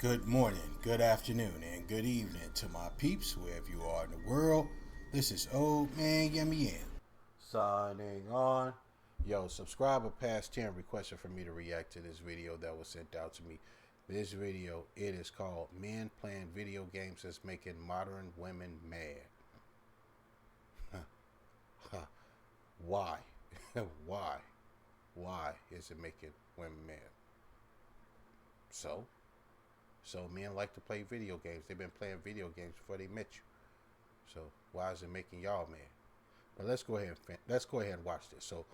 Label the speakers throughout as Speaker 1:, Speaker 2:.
Speaker 1: Good morning, good afternoon, and good evening to my peeps, wherever you are in the world. This is Old Man Yummy In. Signing on. Yo, subscriber past 10 requested for me to react to this video that was sent out to me. This video, it is called Men Playing Video Games That's Making Modern Women Mad. Why? Why is it making women mad? So men like to play video games. They've been playing video games before they met you. So why is it making y'all mad? But let's go ahead and watch this. So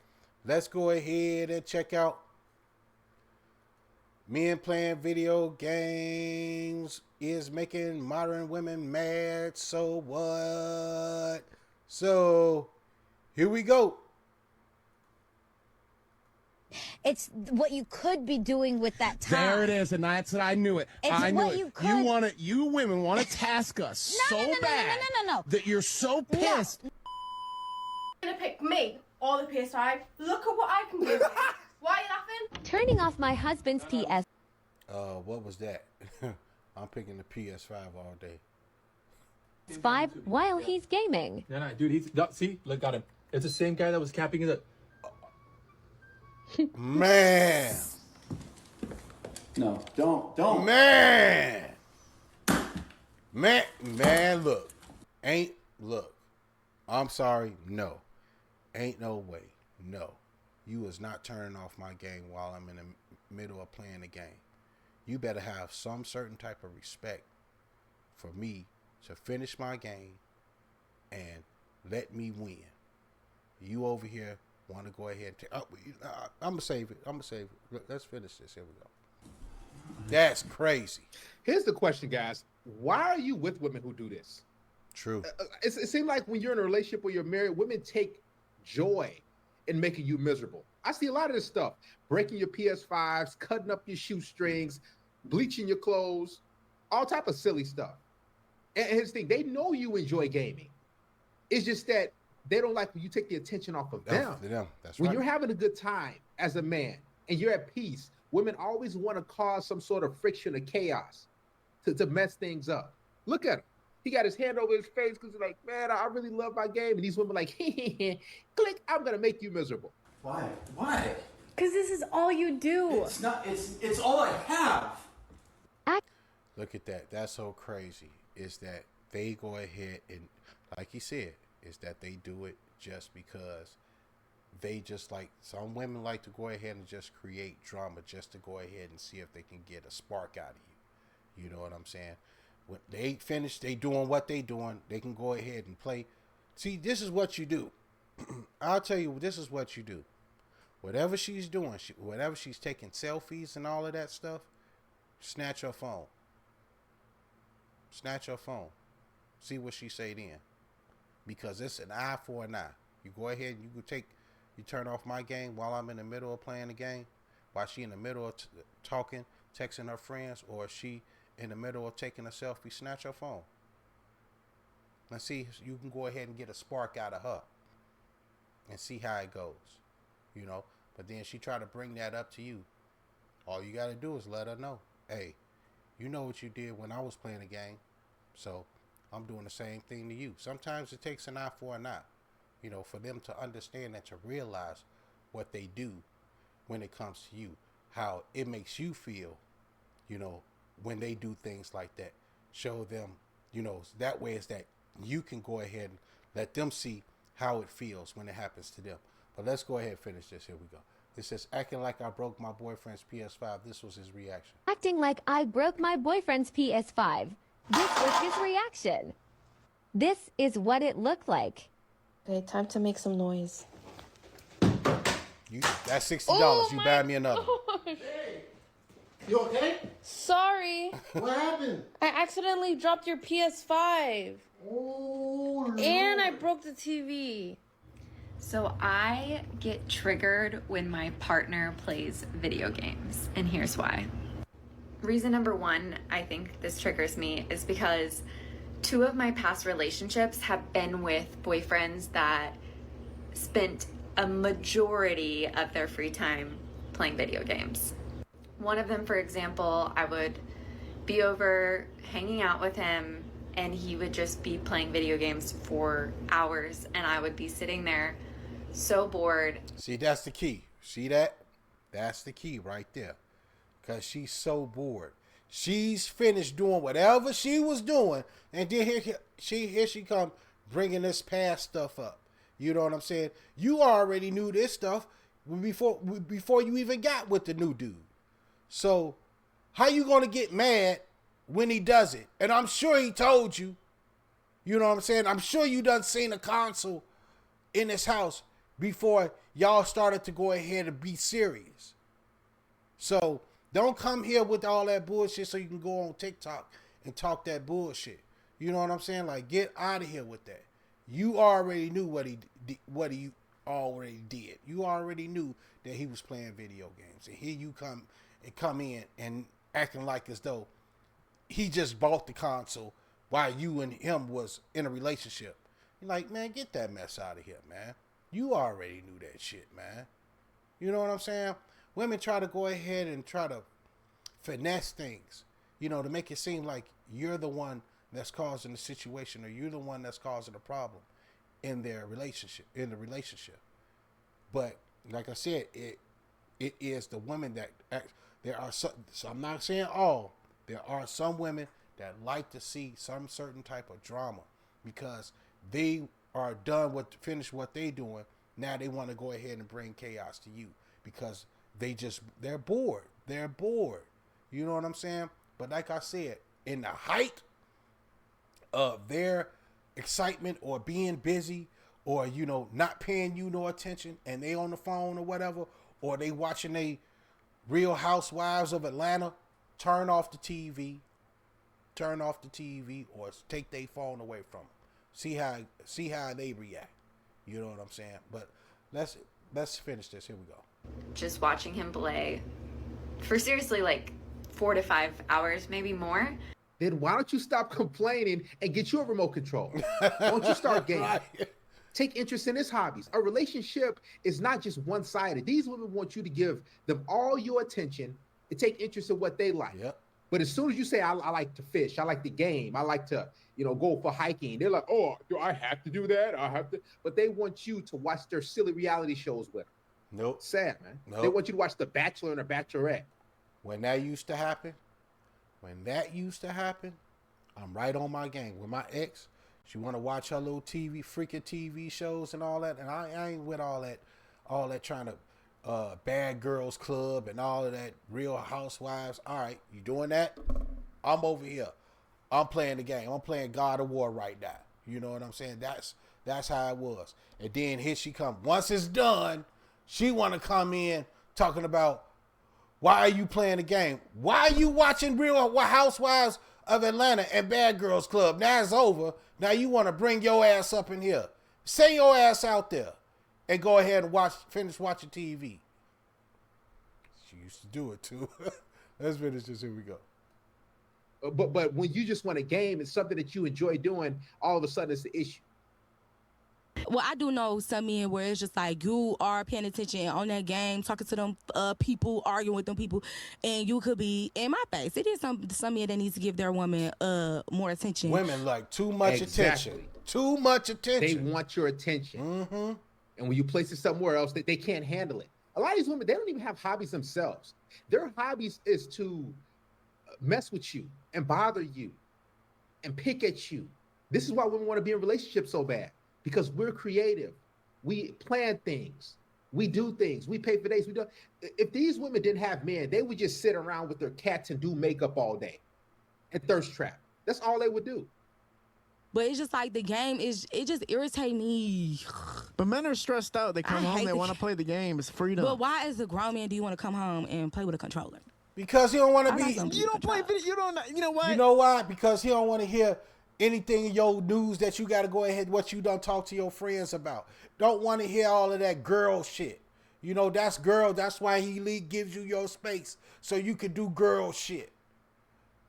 Speaker 1: let's go ahead and check out Men Playing Video Games is Making Modern Women Mad. So what? So here we go.
Speaker 2: It's what you could be doing with that time.
Speaker 3: There it is, and that's it. I knew it. I knew it. You women want to task us bad.
Speaker 2: No.
Speaker 3: That you're so pissed.
Speaker 4: You're gonna pick me or the PS5. Look at what I can do. Why are you laughing?
Speaker 2: Turning off my husband's PS.
Speaker 1: What was that? I'm picking the PS5 all day.
Speaker 2: 5 while he's gaming.
Speaker 5: Yeah, dude, see, look at him. It's the same guy that was capping it.
Speaker 1: Man.
Speaker 5: No, don't.
Speaker 1: Man, look. I'm sorry, no. Ain't no way, no. You is not turning off my game while I'm in the middle of playing the game. You better have some certain type of respect for me to finish my game and let me win. You over here want to go ahead and take... I'm going to save it. Look, let's finish this. Here we go. That's crazy.
Speaker 6: Here's the question, guys. Why are you with women who do this?
Speaker 1: True.
Speaker 6: It seems like when you're in a relationship or you're married, women take joy in making you miserable. I see a lot of this stuff. Breaking your PS5s, cutting up your shoestrings, bleaching your clothes, all type of silly stuff. And here's the thing. They know you enjoy gaming. It's just that they don't like when you take the attention off of them.
Speaker 1: That's
Speaker 6: when
Speaker 1: right.
Speaker 6: you're having a good time as a man and you're at peace, women always want to cause some sort of friction or chaos to mess things up. Look at him. He got his hand over his face because he's like, man, I really love my game. And these women like, click, I'm going to make you miserable.
Speaker 5: Why?
Speaker 4: Because this is all you do.
Speaker 5: It's all I have.
Speaker 1: Look at that. That's so crazy. Is that they go ahead and, like he said, is that they do it just because they just like, some women like to go ahead and just create drama just to go ahead and see if they can get a spark out of you. You know what I'm saying? When they finish, they doing what they doing, they can go ahead and play. See, this is what you do. I'll tell you, this is what you do. Whatever she's doing, whatever she's taking selfies and all of that stuff, snatch her phone. Snatch her phone. See what she say then. Because it's an eye for an eye. You go ahead and you turn off my game while I'm in the middle of playing the game, while she in the middle of talking, texting her friends, or she in the middle of taking a selfie, snatch her phone. Now see, you can go ahead and get a spark out of her and see how it goes, you know. But then she try to bring that up to you. All you got to do is let her know, hey, you know what you did when I was playing the game, so I'm doing the same thing to you. Sometimes it takes an eye for an eye, you know, for them to understand and to realize what they do when it comes to you, how it makes you feel, you know, when they do things like that. Show them, you know, that way is that you can go ahead and let them see how it feels when it happens to them. But let's go ahead and finish this. Here we go. It says, acting like I broke my boyfriend's PS5. This was his reaction.
Speaker 2: Acting like I broke my boyfriend's PS5. This was his reaction. This is what it looked like.
Speaker 7: Okay, time to make some noise.
Speaker 1: That's $60. You buy me another.
Speaker 7: You okay?
Speaker 4: Sorry.
Speaker 7: What happened?
Speaker 4: I accidentally dropped your PS5.
Speaker 7: Oh, Lord.
Speaker 4: And I broke the TV.
Speaker 8: So I get triggered when my partner plays video games, and here's why. Reason number one, I think this triggers me, is because 2 of my past relationships have been with boyfriends that spent a majority of their free time playing video games. One of them, for example, I would be over hanging out with him, and he would just be playing video games for hours, and I would be sitting there so bored.
Speaker 1: See, that's the key. See that? That's the key right there. Because she's so bored. She's finished doing whatever she was doing, and then here she come bringing this past stuff up. You know what I'm saying? You already knew this stuff before you even got with the new dude. So how you going to get mad when he does it? And I'm sure he told you. You know what I'm saying? I'm sure you done seen a console in this house before y'all started to go ahead and be serious. So don't come here with all that bullshit so you can go on TikTok and talk that bullshit. You know what I'm saying? Like, get out of here with that. You already knew what he already did. You already knew that he was playing video games. And here you come in and acting like as though he just bought the console while you and him was in a relationship. You're like, man, get that mess out of here, man. You already knew that shit, man. You know what I'm saying? Women try to go ahead and try to finesse things, you know, to make it seem like you're the one that's causing the situation, or you're the one that's causing the problem in their relationship, But like I said, it is the women that there are some, so I'm not saying all. There are some women that like to see some certain type of drama because they are done with finish what they doing. Now they want to go ahead and bring chaos to you because they're bored. They're bored. You know what I'm saying? But like I said, in the height of their excitement or being busy or, you know, not paying you no attention and they on the phone or whatever, or they watching a Real Housewives of Atlanta, turn off the TV or take their phone away from them. See how they react. You know what I'm saying? But let's finish this. Here we go.
Speaker 8: Just watching him play for seriously like 4 to 5 hours, maybe more.
Speaker 6: Then why don't you stop complaining and get your remote control? Why don't you start gaming? Right. Take interest in his hobbies. A relationship is not just one-sided. These women want you to give them all your attention and take interest in what they like.
Speaker 1: Yep.
Speaker 6: But as soon as you say, I like to fish, I like the game, I like to, you know, go for hiking, they're like, oh, do I have to do that? I have to. But they want you to watch their silly reality shows with them.
Speaker 1: Nope.
Speaker 6: Sad, man.
Speaker 1: Nope.
Speaker 6: They want you to watch The Bachelor and The Bachelorette.
Speaker 1: When that used to happen, I'm right on my game. With my ex, she want to watch her little freaking TV shows and all that, and I ain't with all that trying to Bad Girls Club and all of that Real Housewives. All right, you doing that? I'm over here. I'm playing the game. I'm playing God of War right now. You know what I'm saying? That's how it was. And then here she come. Once it's done, she want to come in talking about, why are you playing the game? Why are you watching Real Housewives of Atlanta and Bad Girls Club? Now it's over. Now you want to bring your ass up in here. Say your ass out there and go ahead and finish watching TV. She used to do it too. Let's finish this. Here we go.
Speaker 6: But when you just want a game, it's something that you enjoy doing, all of a sudden it's the issue.
Speaker 9: Well, I do know some men where it's just like you are paying attention on that game, talking to them people, arguing with them people, and you could be in my face. It is some men that needs to give their woman more attention.
Speaker 1: Women like too much attention. Too much attention.
Speaker 6: They want your attention.
Speaker 1: Mm-hmm.
Speaker 6: And when you place it somewhere else, they can't handle it. A lot of these women, they don't even have hobbies themselves. Their hobbies is to mess with you and bother you and pick at you. This is why women want to be in relationships so bad. Because we're creative. We plan things. We do things. We pay for dates. We do. If these women didn't have men, they would just sit around with their cats and do makeup all day and thirst trap. That's all they would do.
Speaker 9: But it's just like the game it just irritates me.
Speaker 3: But men are stressed out. They come home, they want to play the game. It's freedom.
Speaker 9: But why, as a grown man, do you want to come home and play with a controller?
Speaker 1: Because he don't want to be.
Speaker 3: You don't play video. You don't. You know what?
Speaker 1: You know why? Because he don't want to hear anything in your news that you got to go ahead, what you done talk to your friends about. Don't want to hear all of that girl shit. You know, that's girl. That's why he gives you your space so you can do girl shit.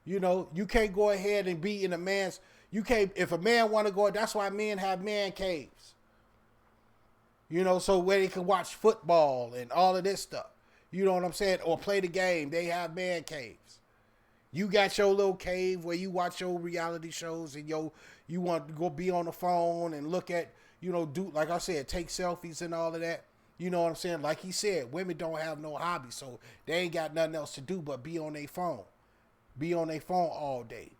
Speaker 1: You know, you can't go ahead and be in a man's, you can't, if a man want to go, that's why men have man caves. You know, so where they can watch football and all of this stuff. You know what I'm saying? Or play the game. They have man caves. You got your little cave where you watch your reality shows and you want to go be on the phone and look at, do, like I said, take selfies and all of that. You know what I'm saying? Like he said, women don't have no hobby, so they ain't got nothing else to do but be on their phone. Be on their phone all day.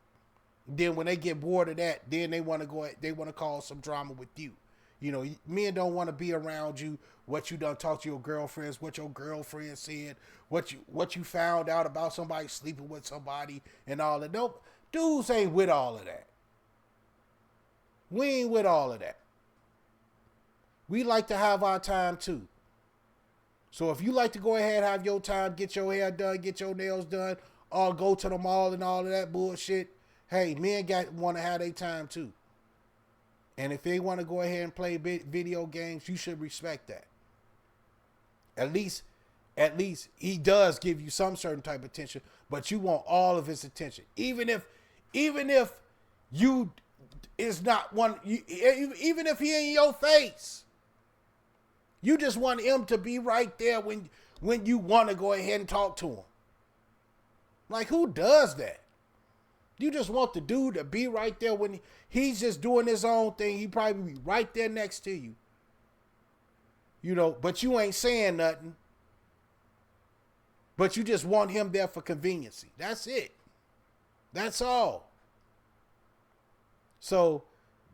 Speaker 1: Then when they get bored of that, then they want to cause some drama with you. Men don't want to be around you, what you done talk to your girlfriends, what your girlfriend said, what you found out about somebody sleeping with somebody and all that. Nope. Dudes ain't with all of that. We ain't with all of that. We like to have our time too. So if you like to go ahead, have your time, get your hair done, get your nails done, or go to the mall and all of that bullshit, hey, men want to have their time too. And if they want to go ahead and play video games, you should respect that. At least he does give you some certain type of attention, but you want all of his attention. Even if you is not one, even if he ain't your face, you just want him to be right there when you want to go ahead and talk to him. Like, who does that? You just want the dude to be right there when he's just doing his own thing. He probably be right there next to you. But you ain't saying nothing. But you just want him there for conveniency. That's it. That's all. So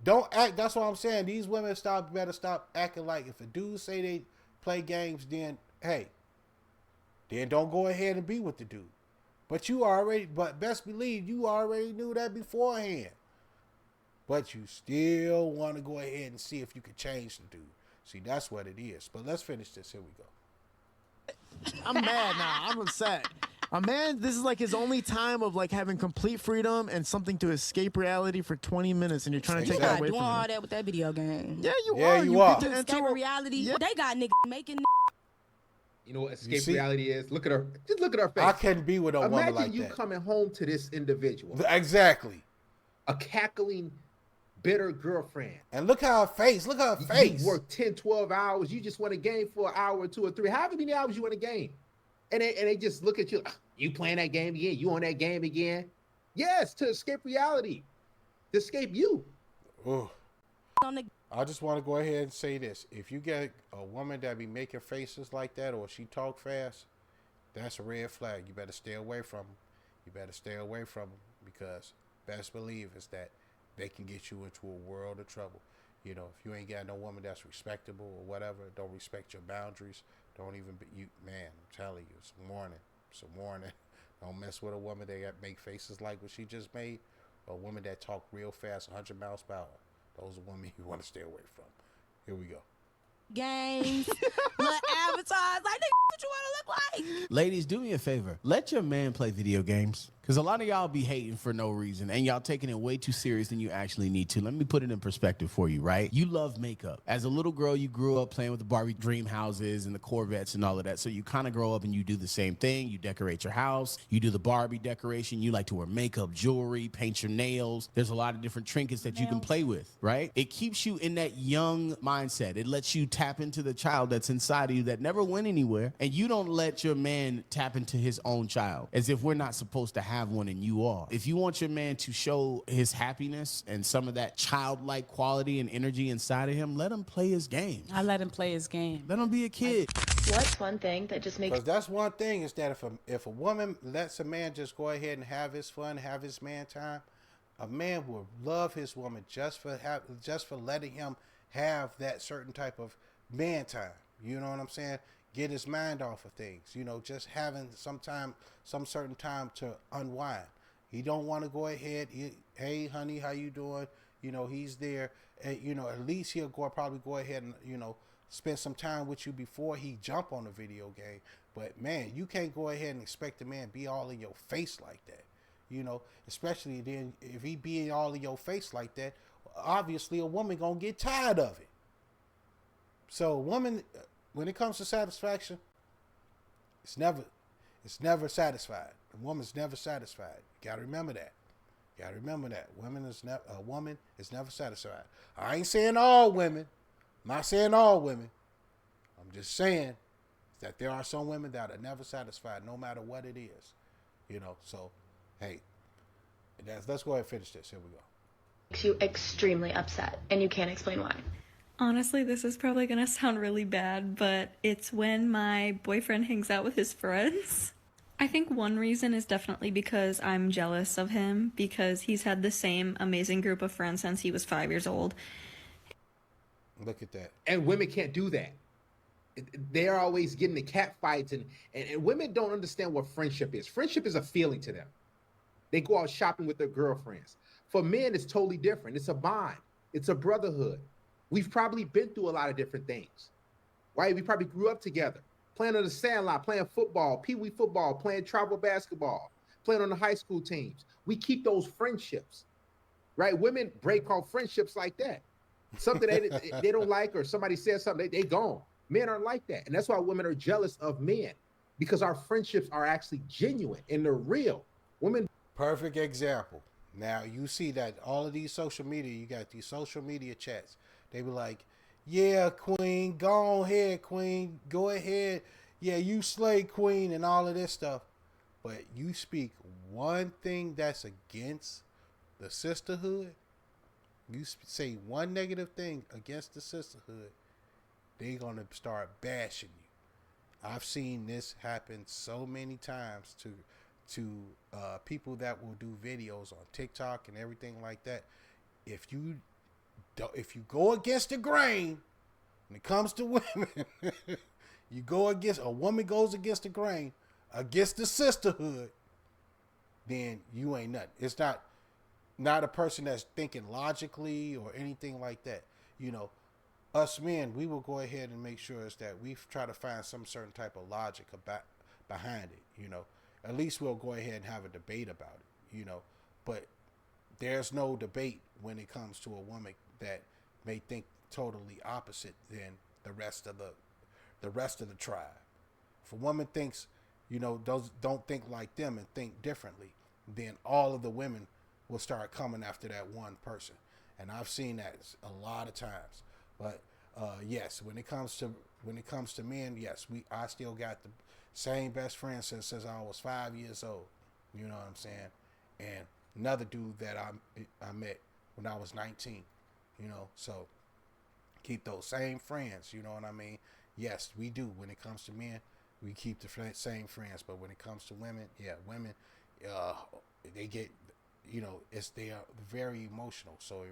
Speaker 1: don't act. That's what I'm saying. These women better stop acting like if a dude say they play games, then hey, then don't go ahead and be with the dude. But best believe you already knew that beforehand. But you still want to go ahead and see if you could change the dude. See, that's what it is. But let's finish this. Here we go.
Speaker 10: I'm mad now. I'm upset. A man, this is like his only time of like having complete freedom and something to escape reality for 20 minutes, and you're trying to take that away from him.
Speaker 9: Doing all that with that video game.
Speaker 10: Yeah, you
Speaker 1: Yeah,
Speaker 10: are.
Speaker 1: you are.
Speaker 10: Get to
Speaker 9: Escape
Speaker 10: enter
Speaker 9: reality.
Speaker 10: Yeah.
Speaker 9: They got niggas making.
Speaker 6: You know what escape reality is? Look at her. Just look at her face.
Speaker 1: I couldn't be with a woman like that.
Speaker 6: Imagine you coming home to this individual.
Speaker 1: Exactly.
Speaker 6: A cackling, bitter girlfriend.
Speaker 1: And look how her face. Look at her face.
Speaker 6: You work 10, 12 hours. You just want a game for an hour or 2 or 3. However many hours you want a game. And they just look at you. You playing that game again? You on that game again? Yes, to escape reality. To escape you.
Speaker 1: Ooh. I just want to go ahead and say this. If you get a woman that be making faces like that or she talk fast, that's a red flag. You better stay away from them. You better stay away from them because best believe is that they can get you into a world of trouble. If you ain't got no woman that's respectable or whatever, don't respect your boundaries, don't even be, man, I'm telling you, it's a warning. It's a warning. Don't mess with a woman that make faces like what she just made, or a woman that talk real fast, 100 miles per hour. Those are women you want to stay away from. Here we go.
Speaker 9: Games, little avatars, like nigga, what you want to look like?
Speaker 3: Ladies, do me a favor. Let your man play video games. Because a lot of y'all be hating for no reason, and y'all taking it way too serious than you actually need to. Let me put it in perspective for you, right? You love makeup. As a little girl, you grew up playing with the Barbie dream houses and the Corvettes and all of that. So you kind of grow up and you do the same thing. You decorate your house. You do the Barbie decoration. You like to wear makeup, jewelry, paint your nails. There's a lot of different trinkets that you can play with, right? It keeps you in that young mindset. It lets you tap into the child that's inside of you that never went anywhere. And you don't let your man tap into his own child as if we're not supposed to have one and you are. If you want your man to show his happiness and some of that childlike quality and energy inside of him, let him play his game.
Speaker 11: I let him play his game.
Speaker 3: Let him be a kid.
Speaker 7: What's one thing that just makes...
Speaker 1: Because that's one thing is that if a woman lets a man just go ahead and have his fun, have his man time, a man will love his woman just for letting him have that certain type of man time. You know what I'm saying? Get his mind off of things, just having some certain time to unwind. He don't want to go ahead. Hey, honey, how you doing? He's there. And, at least he'll probably go ahead and, spend some time with you before he jump on the video game. But man, you can't go ahead and expect a man be all in your face like that. Especially then if he be all in your face like that, obviously a woman gonna get tired of it. So a woman, when it comes to satisfaction, it's never satisfied. A woman's never satisfied. You gotta remember that. A woman is never satisfied. I ain't saying all women. I'm not saying all women. I'm just saying that there are some women that are never satisfied, no matter what it is. So hey, let's go ahead and finish this. Here we go.
Speaker 7: Makes you extremely upset, and you can't explain why.
Speaker 11: Honestly, this is probably gonna sound really bad, but it's when my boyfriend hangs out with his friends. I think one reason is definitely because I'm jealous of him, because he's had the same amazing group of friends since he was 5 years old.
Speaker 1: Look at that.
Speaker 6: And women can't do that. They're always getting the cat fights, and women don't understand what friendship is. Friendship is a feeling to them. They go out shopping with their girlfriends. For men, it's totally different. It's a bond. It's a brotherhood. We've probably been through a lot of different things, right? We probably grew up together, playing on the sandlot, playing football, pee-wee football, playing travel basketball, playing on the high school teams. We keep those friendships, right? Women break off friendships like that. Something they don't like, or somebody says something, they gone. Men aren't like that. And that's why women are jealous of men, because our friendships are actually genuine and they're real. Women.
Speaker 1: Perfect example. Now you see that all of these social media, you got these social media chats. They be like, yeah, queen, go ahead, queen, go ahead. Yeah, you slay, queen, and all of this stuff. But you speak one thing that's against the sisterhood, you say one negative thing against the sisterhood, they're going to start bashing you. I've seen this happen so many times to people that will do videos on TikTok and everything like that. If you go against the grain when it comes to women, a woman goes against the grain, against the sisterhood, then you ain't nothing. It's not a person that's thinking logically or anything like that. You know, us men, we will go ahead and make sure is that we try to find some certain type of logic behind it. You know, at least we'll go ahead and have a debate about it. You know, but there's no debate when it comes to a woman that may think totally opposite than the rest of the tribe. If a woman thinks, you know, don't think like them and think differently, then all of the women will start coming after that one person. And I've seen that a lot of times. But yes, when it comes to men, yes, I still got the same best friend since I was 5 years old. You know what I'm saying? And another dude that I met when I was 19. You know, so keep those same friends. You know what I mean? Yes, we do. When it comes to men, we keep the same friends. But when it comes to women, yeah, women, they get, you know, they are very emotional. So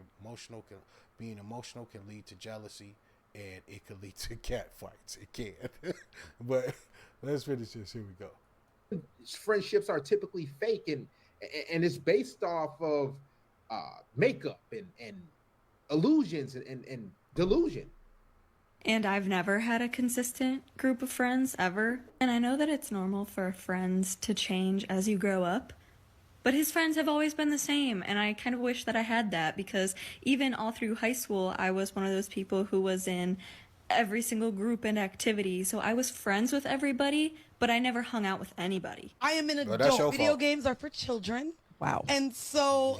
Speaker 1: being emotional can lead to jealousy, and it could lead to cat fights. It can. But let's finish this. Here we go.
Speaker 6: Friendships are typically fake, and it's based off of makeup and illusions and delusion.
Speaker 11: And I've never had a consistent group of friends ever. And I know that it's normal for friends to change as you grow up. But his friends have always been the same, and I kind of wish that I had that, because even all through high school, I was one of those people who was in every single group and activity. So I was friends with everybody, but I never hung out with anybody.
Speaker 12: I am an
Speaker 1: Well, that's your
Speaker 12: adult. Video
Speaker 1: fault.
Speaker 12: games are for children.
Speaker 9: Wow.
Speaker 12: And so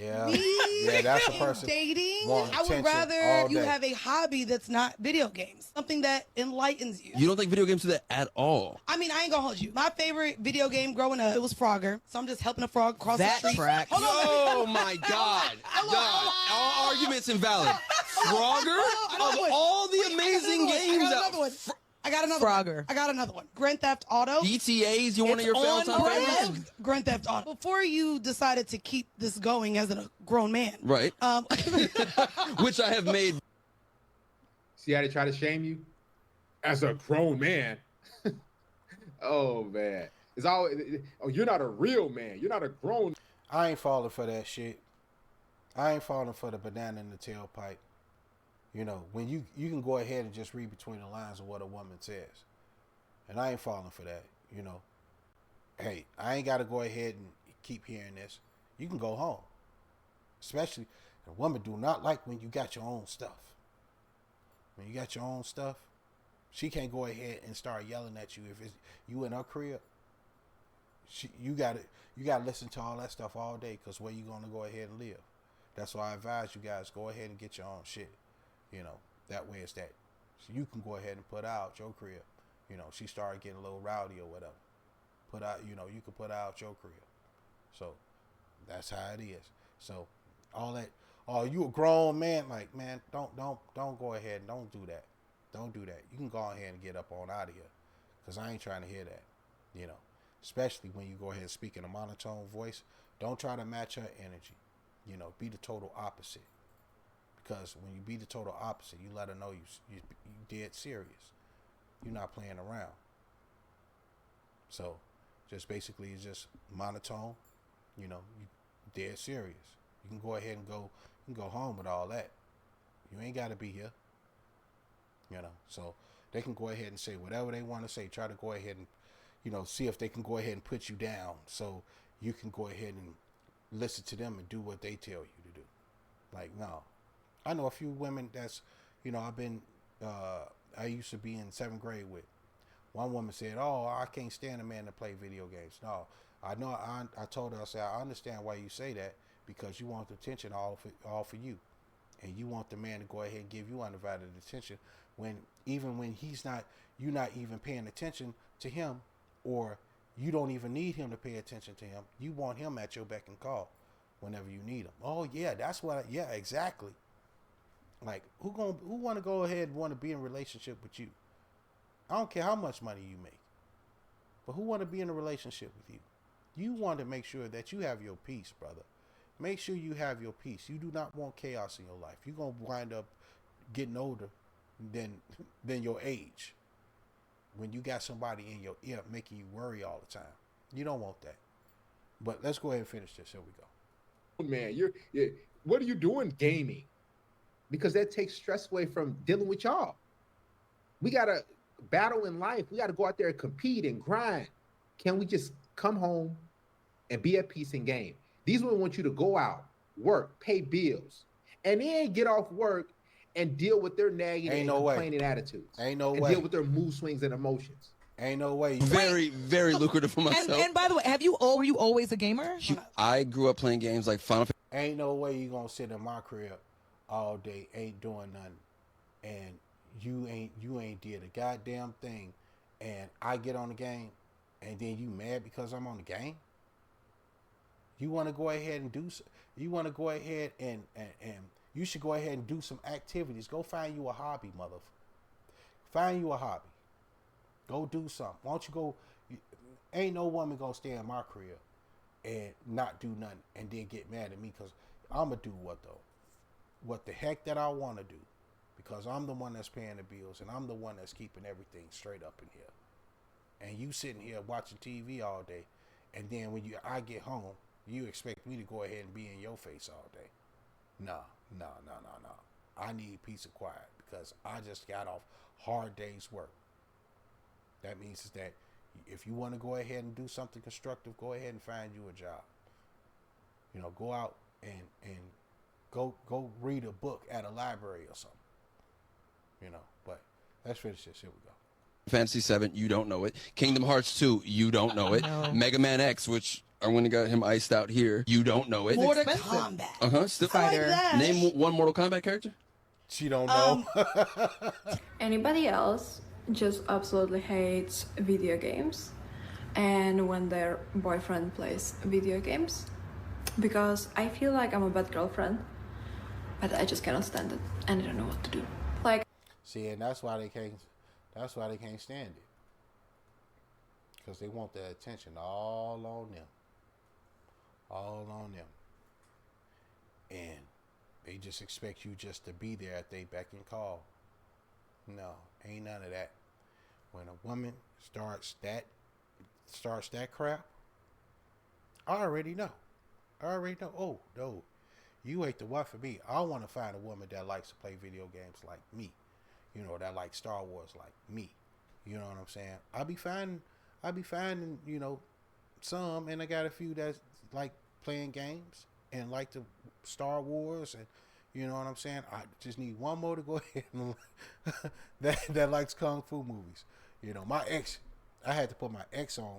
Speaker 1: that's a person
Speaker 12: dating,
Speaker 1: wanting
Speaker 12: I would
Speaker 1: attention
Speaker 12: rather
Speaker 1: all
Speaker 12: you
Speaker 1: day.
Speaker 12: have a hobby that's not video games, something that enlightens you.
Speaker 13: You don't think video games do that at all?
Speaker 12: I mean, I ain't gonna hold you. My favorite video game growing up, it was Frogger. So I'm just helping a frog cross
Speaker 3: That
Speaker 12: the street.
Speaker 3: track.
Speaker 12: Hold on,
Speaker 13: Oh my God! God, all arguments invalid. Frogger of all the amazing games out.
Speaker 12: I got another
Speaker 9: Frogger.
Speaker 12: one. I got another one. Grand Theft Auto.
Speaker 13: GTA's one of your
Speaker 12: on
Speaker 13: all-time favorites?
Speaker 12: Grand, Grand Theft Auto. Before you decided to keep this going as a grown man,
Speaker 13: Right. Which I have made.
Speaker 6: See how they try to shame you as a grown man. Oh man, it's always, oh, you're not a real man. You're not a grown.
Speaker 1: I ain't falling for that shit. I ain't falling for the banana in the tailpipe. You know, when you can go ahead and just read between the lines of what a woman says. And I ain't falling for that, you know. Hey, I ain't got to go ahead and keep hearing this. You can go home. Especially, a woman do not like when you got your own stuff. When you got your own stuff, she can't go ahead and start yelling at you if it's you in her crib. You got to listen to all that stuff all day, because where you going to go ahead and live. That's why I advise you guys, go ahead and get your own shit. You know, that way it's that. So you can go ahead and put out your crib. You know, she started getting a little rowdy or whatever. You can put out your crib. So, That's how it is. So all that, oh, you a grown man, like, man, don't go ahead and don't do that. Don't do that. You can go ahead and get up on out of here, because I ain't trying to hear that, you know. Especially when you go ahead and speak in a monotone voice. Don't try to match her energy. You know, be the total opposite. Because when you be the total opposite, you let her know you dead serious. You're not playing around. So, just basically, it's just monotone. You know, you dead serious. You can go ahead and go home with all that. You ain't got to be here. You know, so they can go ahead and say whatever they want to say. Try to go ahead and, you know, see if they can go ahead and put you down, so you can go ahead and listen to them and do what they tell you to do. Like, no. I know a few women that's, you know, I used to be in 7th grade with. One woman said, oh, I can't stand a man to play video games. No, I know. I told her, I said, I understand why you say that, because you want the attention all for you. And you want the man to go ahead and give you undivided attention, when even when you're not even paying attention to him, or you don't even need him to pay attention to him. You want him at your beck and call whenever you need him. Oh yeah, that's what. Yeah, exactly. Like, who want to go ahead and want to be in a relationship with you? I don't care how much money you make, but who want to be in a relationship with you? You want to make sure that you have your peace, brother. Make sure you have your peace. You do not want chaos in your life. You're gonna wind up getting older than your age, when you got somebody in your ear making you worry all the time. You don't want that. But let's go ahead and finish this. Here we go.
Speaker 6: Man, what are you doing gaming? Because that takes stress away from dealing with y'all. We got to battle in life. We got to go out there and compete and grind. Can we just come home and be at peace and game? These women want you to go out, work, pay bills, and then get off work and deal with their nagging and complaining attitudes.
Speaker 1: Ain't no
Speaker 6: and
Speaker 1: way.
Speaker 6: Deal with their mood swings and emotions.
Speaker 1: Ain't no way.
Speaker 13: Very, very lucrative for myself.
Speaker 14: And by the way, were you always a gamer?
Speaker 13: I grew up playing games like Final Fantasy.
Speaker 1: Ain't no way you gonna sit in my crib all day, ain't doing nothing, and you ain't did a goddamn thing, and I get on the game, and then you mad because I'm on the game? You want to go ahead and you want to go ahead and you should go ahead and do some activities. Go find you a hobby, mother. Find you a hobby. Go do something. Why don't you go? Ain't no woman gonna stay in my crib and not do nothing and then get mad at me, because I'm gonna do what though? What the heck that I want to do, because I'm the one that's paying the bills and I'm the one that's keeping everything straight up in here. And you sitting here watching TV all day, and then when I get home, you expect me to go ahead and be in your face all day. No. I need peace and quiet, because I just got off hard day's work. That means is that if you want to go ahead and do something constructive, go ahead and find you a job. You know, go out and go read a book at a library or something. You know, but let's finish this. Here we go.
Speaker 13: Fantasy 7, you don't know it. Kingdom Hearts 2, you don't know it.
Speaker 14: No.
Speaker 13: Mega Man X, which I went and got him iced out here, you don't know it.
Speaker 14: Mortal Kombat.
Speaker 13: Still
Speaker 14: Fighter.
Speaker 13: Name one Mortal Kombat character.
Speaker 1: She don't know.
Speaker 4: Anybody else just absolutely hates video games, and when their boyfriend plays video games, because I feel like I'm a bad girlfriend, but I just cannot stand it and I don't know what to do. Like,
Speaker 1: see, and that's why they can't stand it, because they want the attention all on them, and they just expect you just to be there at they beck and call. No, ain't none of that. When a woman starts that crap, I already know. Oh no, you ain't the one for me. I want to find a woman that likes to play video games like me. You know, that like Star Wars like me. You know what I'm saying? I'll be finding, you know, some, and I got a few that like playing games and like the Star Wars, and you know what I'm saying? I just need one more to go ahead and that likes Kung Fu movies. You know, my ex, I had to put my ex on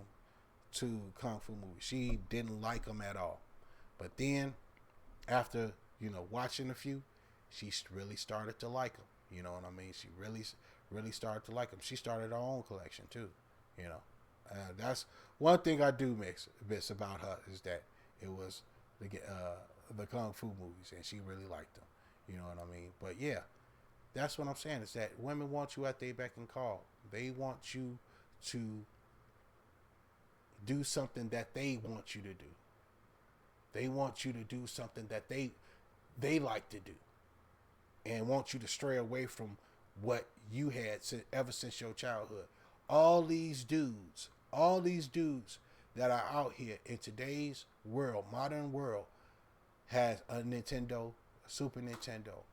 Speaker 1: to Kung Fu movies. She didn't like them at all. But then after, you know, watching a few, she really started to like them. You know what I mean? She really started to like them. She started her own collection too. You know, that's one thing I do miss about her, is that it was the Kung Fu movies, and she really liked them. You know what I mean? But yeah, that's what I'm saying, is that women want you at their beck and call. They want you to do something that they want you to do. They want you to do something that they like to do, and want you to stray away from what you had ever since your childhood. All these dudes that are out here in today's world, modern world, has a Nintendo, a Super Nintendo,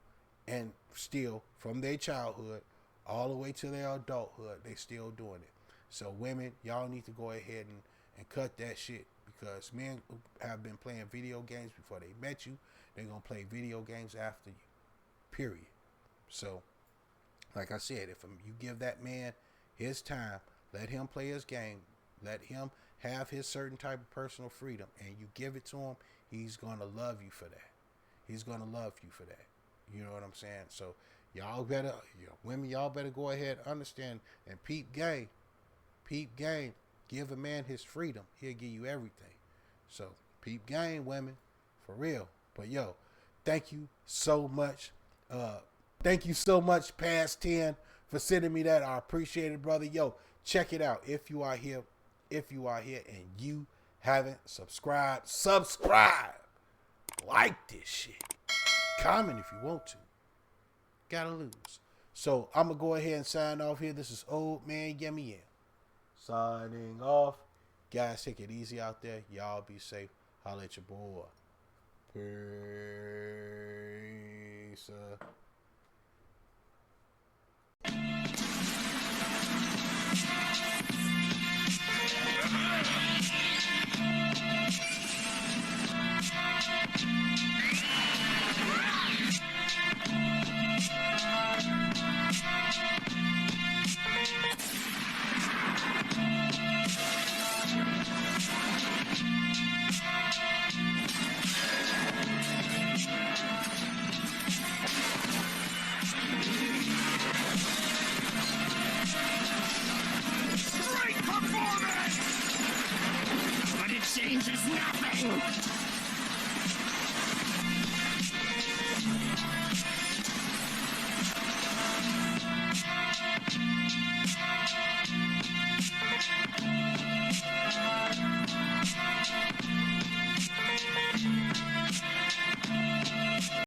Speaker 1: and still from their childhood all the way to their adulthood, they still doing it. So women, y'all need to go ahead and cut that shit, because men have been playing video games before they met you. They're going to play video games after you, period. So, like I said, if you give that man his time, let him play his game, let him have his certain type of personal freedom, and you give it to him, he's going to love you for that. He's going to love you for that. You know what I'm saying? So, y'all better, women, y'all better go ahead and understand and peep game. Peep game. Give a man his freedom. He'll give you everything. So, peep game, women. For real. But, yo, thank you so much. Thank you so much, Past 10, for sending me that. I appreciate it, brother. Yo, check it out. If you are here and you haven't subscribed, subscribe. Like this shit. Comment if you want to. Gotta lose. So I'm gonna go ahead and sign off here. This is Old Man Yemi signing off. Guys, take it easy out there. Y'all be safe. Holla at your boy. Peace.
Speaker 15: Great performance! But it changes nothing!